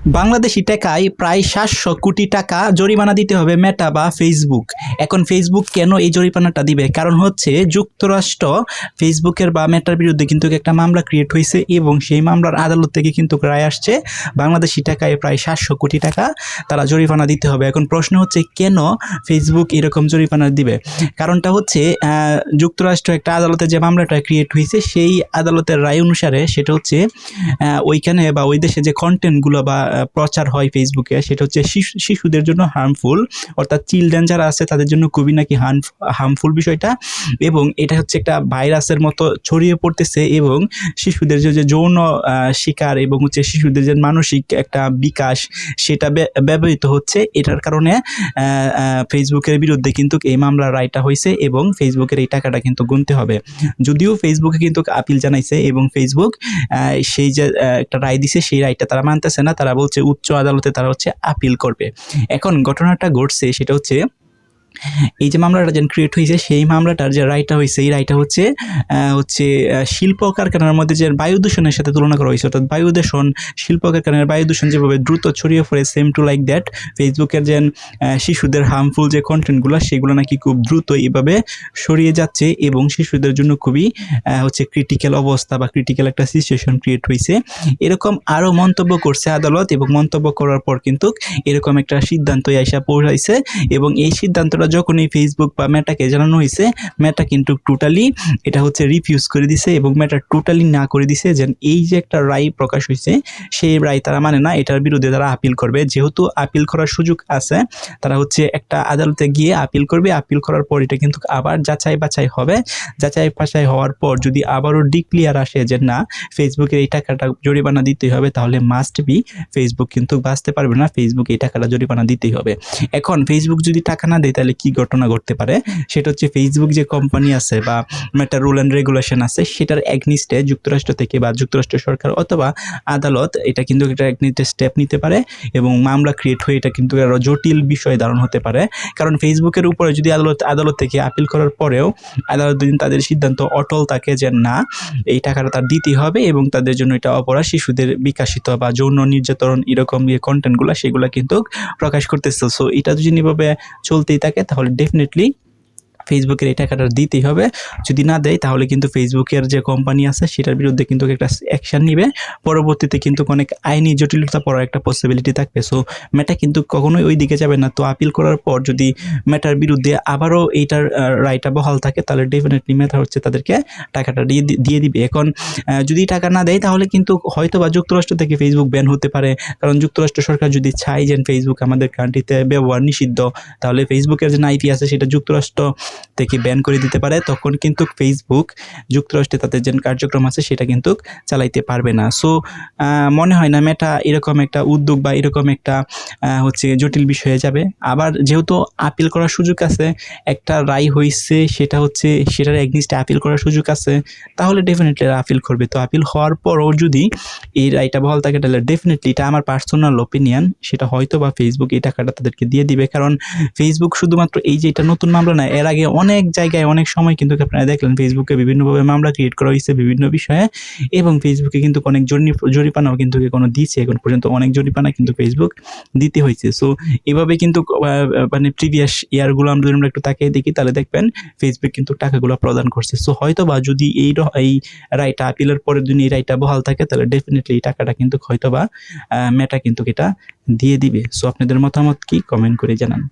বাংলাদেশি টাকায় প্রায় ৭০০ কোটি টাকা জরিমানা দিতে হবে মেটা বা ফেসবুক। এখন ফেসবুক কেন এই জরিমানাটা দিবে? কারণ হচ্ছে যুক্তরাষ্ট্র ফেসবুকের বা মেটার বিরুদ্ধে কিন্তু একটা মামলা ক্রিয়েট হয়েছে এবং সেই মামলার আদালত থেকে কিন্তু রায় আসছে বাংলাদেশি টাকায় প্রায় ৭০০ কোটি টাকা তারা জরিমানা দিতে হবে। এখন প্রশ্ন হচ্ছে কেন ফেসবুক এরকম জরিমানা দিবে? কারণটা হচ্ছে যুক্তরাষ্ট্র একটা আদালতে যে মামলাটা ক্রিয়েট হয়েছে সেই আদালতের রায় অনুসারে সেটা হচ্ছে ওইখানে বা ওই দেশে যে কন্টেন্টগুলো বা প্রচার হয় ফেসবুকে সেটা হচ্ছে শিশুদের জন্য হার্মফুল, অর্থাৎ চিলড্রেন যারা আছে তাদের জন্য খুবই নাকি হার্মফুল বিষয়টা, এবং এটা হচ্ছে একটা ভাইরাসের মতো ছড়িয়ে পড়তেছে এবং শিশুদের যে যৌন শিকার এবং হচ্ছে শিশুদের যে মানসিক একটা বিকাশ সেটা ব্যবহৃত হচ্ছে। এটার কারণে ফেসবুকের বিরুদ্ধে কিন্তু এই মামলার রায়টা হয়েছে এবং ফেসবুকের এই টাকাটা কিন্তু গুনতে হবে। যদিও ফেসবুকে কিন্তু আপিল জানাইছে এবং ফেসবুক সেই যে একটা রায় দিছে সেই রায়টা তারা মানতেছে না, তারা বলছে উচ্চ আদালতে তারা হচ্ছে আপিল করবে। এখন ঘটনাটা ঘটছে সেটা হচ্ছে এই যে মামলাটা যেন ক্রিয়েট হয়েছে সেই মামলাটার যে রায়টা হয়েছে এই রায়টা হচ্ছে শিল্প কারখানার মধ্যে যে বায়ু দূষণের সাথে তুলনা করা হয়েছে, অর্থাৎ বায়ু দূষণ, শিল্প কারখানার বায়ু দূষণ যেভাবে দ্রুত ছড়িয়ে পড়ে সেম টু লাইক দ্যাট ফেসবুকের যে শিশুদের হার্মফুল যে কন্টেন্টগুলো সেগুলো নাকি খুব দ্রুত এইভাবে সরিয়ে যাচ্ছে এবং শিশুদের জন্য খুবই হচ্ছে ক্রিটিক্যাল অবস্থা বা ক্রিটিক্যাল একটা সিচুয়েশন ক্রিয়েট হয়েছে। এরকম আরও মন্তব্য করছে আদালত এবং মন্তব্য করার পর কিন্তু এরকম একটা সিদ্ধান্ত এসে পৌঁছাইছে এবং এই সিদ্ধান্তটা যখনই ফেসবুক বা মেটাকে জানানো হয়েছে মেটা কিন্তু টোটালি এটা হচ্ছে রিফিউজ করে দিছে এবং মেটা টোটালি না করে দিছে যে এই যে একটা রায় প্রকাশ হয়েছে সেই রায় তারা মানে না, এটার বিরুদ্ধে তারা আপিল করবে। যেহেতু আপিল করার সুযোগ আছে তারা হচ্ছে একটা আদালতে গিয়ে আপিল করবে, আপিল করার পর এটা কিন্তু আবার যাচাই বাছাই হবে, যাচাই বাছাই হওয়ার পর যদি আবারও ডিক্লিয়ার আসে যে না ফেসবুকের এই টাকাটা জরিমানা দিতেই হবে তাহলে মাস্ট বি ফেসবুক কিন্তু বাঁচতে পারবে না, ফেসবুক এই টাকাটা জরিমানা দিতেই হবে। এখন ফেসবুক যদি টাকা না দেয় তাহলে কি ঘটনা ঘটতে পারে সেটা হচ্ছে ফেসবুক যে কোম্পানি আছে বা একটা রুল অ্যান্ড রেগুলেশন আছে সেটার এগনিস্টে যুক্তরাষ্ট্র থেকে বা যুক্তরাষ্ট্র সরকার অথবা আদালত এটা কিন্তু একটা এগনিস্টে স্টেপ নিতে পারে এবং মামলা ক্রিয়েট হয়ে এটা কিন্তু আরও জটিল বিষয় ধারণ হতে পারে। কারণ ফেসবুকের উপরে যদি আদালত থেকে আপিল করার পরেও আদালত দিন তাদের সিদ্ধান্ত অটল থাকে যে না এই টাকাটা তার দিতেই হবে এবং তাদের জন্য এটা অপরাধ, শিশুদের বিকাশিত বা যৌন নির্যাতন এরকম যে কন্টেন্টগুলো সেগুলো কিন্তু প্রকাশ করতেছে। সো এটা যদি এভাবে চলতেই থাকে তাহলে ডেফিনেটলি ফেসবুকের এই টাকাটা দিতেই হবে। যদি না দেয় তাহলে কিন্তু ফেসবুকের যে কোম্পানি আছে সেটার বিরুদ্ধে কিন্তু একটা অ্যাকশন নিবে, পরবর্তীতে কিন্তু অনেক আইনি জটিলতা পড়ার একটা পসিবিলিটি থাকবে। সো মেটা কিন্তু কখনোই ওই দিকে যাবে না। তো আপিল করার পর যদি মেটার বিরুদ্ধে আবারও এইটার রায়টা বহাল থাকে তাহলে ডেফিনেটলি মেটা হচ্ছে তাদেরকে টাকাটা দিয়ে দিবে। এখন যদি টাকা না দেয় তাহলে কিন্তু হয়তো বা যুক্তরাষ্ট্র থেকে ফেসবুক ব্যান হতে পারে, কারণ যুক্তরাষ্ট্র সরকার যদি চায় যে ফেসবুক আমাদের কান্ট্রিতে ব্যবহার নিষিদ্ধ তাহলে ফেসবুকের যে আইপি আছে সেটা যুক্তরাষ্ট্র থেকে ব্যান করে দিতে পারে, তখন কিন্তু ফেসবুক যুক্তরাষ্ট্রে তাদের যে কার্যক্রম আছে সেটা কিন্তু চালাইতে পারবে না। সো মনে হয় না মেটা এরকম একটা উদ্যোগ বা এরকম একটা হচ্ছে জটিল বিষয়ে যাবে। আবার যেহেতু আপিল করার সুযোগ আছে, একটা রায় হয়েছে সেটা হচ্ছে সেটার এগনিস্টে আপিল করার সুযোগ আছে, তাহলে ডেফিনেটলি আপিল করবে। তো আপিল হওয়ার পরও যদি এই রায়টা বহাল থাকে তাহলে ডেফিনেটলি এটা আমার পার্সোনাল ওপিনিয়ন সেটা হয়তো বা ফেসবুক এই টাকাটা তাদেরকে দিয়ে দিবে। কারণ ফেসবুক শুধুমাত্র এই যে এটা নতুন মামলা না, এর আগে অনেক জায়গায় অনেক সময় কিন্তু আপনারা দেখলেন ফেসবুকে বিভিন্নভাবে মামলা ক্রিয়েট করা হয়েছে বিভিন্ন বিষয়ে এবং ফেসবুকে কিন্তু অনেক জরিমানাও কিন্তু কোনো দিচ্ছে, এখন পর্যন্ত অনেক জরিমানা কিন্তু ফেসবুক দিতে হয়েছে। সো এভাবে কিন্তু মানে প্রিভিয়াস ইয়ারগুলো আমরা যদি আমরা একটু তাকিয়ে দেখি তাহলে দেখবেন ফেসবুক কিন্তু টাকাগুলো প্রদান করছে। সো হয়তো বা যদি এই রায়টা আপিলের পরের দিন এই রায়টা বহাল থাকে তাহলে ডেফিনেটলি এই টাকাটা কিন্তু হয়তো বা মেটা কিন্তু এটা দিয়ে দিবে। সো আপনাদের মতামত কি কমেন্ট করে জানান।